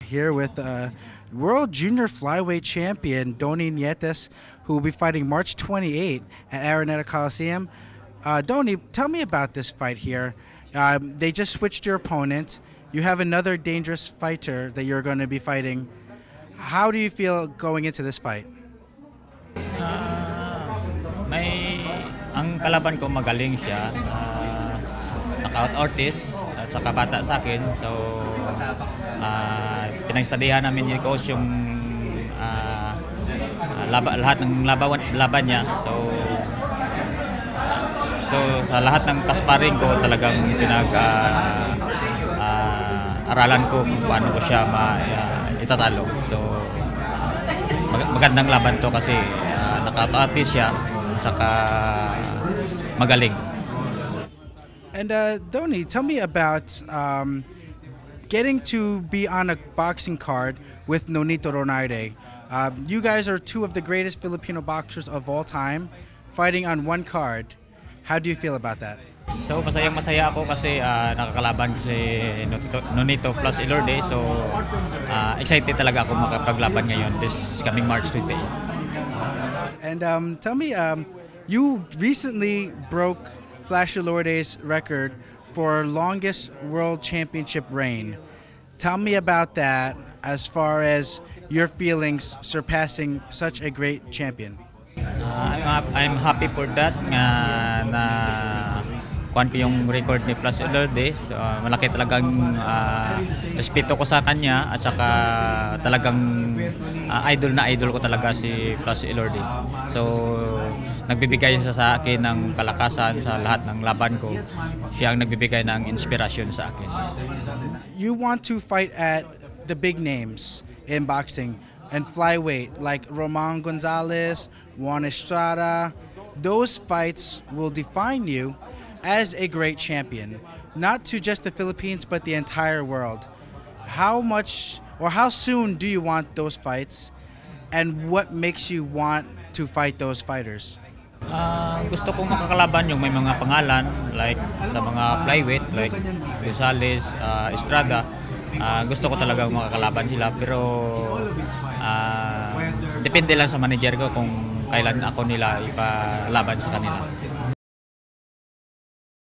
here with World Junior Flyweight Champion Donnie Nietes, who will be fighting March 28 at Araneta Coliseum. Donnie, tell me about this fight here. They just switched your opponent. You have another dangerous fighter that you're going to be fighting. How do you feel going into this fight? Ang kalaban ko magaling siya. Knockout artist at saka bata sa akin. So pinagstudihan namin yung coach yung lahat ng laban niya. So sa lahat ng kasparing ko talagang aralan ko kung paano ko siya itatalo. So magandang laban to kasi knockout artist siya saka magaling. And Donnie, tell me about getting to be on a boxing card with Nonito Ronarde. You guys are two of the greatest Filipino boxers of all time, fighting on one card. How do you feel about that? So masaya ako kasi nakakalaban ko si Nonito plus Elorde. So excited talaga ako makapaglaban ngayon this coming March 28. And tell me, you recently broke Flash Elorde's record for longest world championship reign. Tell me about that as far as your feelings surpassing such a great champion. I'm happy for that na kuhan ko yung record ni Flash Elorde. So, malaki talagang respeto ko sa kanya at saka talagang idol ko talaga si Flash Elorde. So nagbibigay siya sa akin ng kalakasan sa lahat ng laban ko. Siya ang nagbibigay ng inspirasyon sa akin. You want to fight at the big names in boxing and flyweight like Roman Gonzalez, Juan Estrada. Those fights will define you as a great champion, not to just the Philippines but the entire world. How much or how soon do you want those fights, and what makes you want to fight those fighters? Gusto kong makakalaban yung may mga pangalan like sa mga flyweight like Gonzalez, Estrada. Gusto ko talaga makakalaban sila pero depende lang sa manager ko kung kailan ako nila ipalaban sa kanila.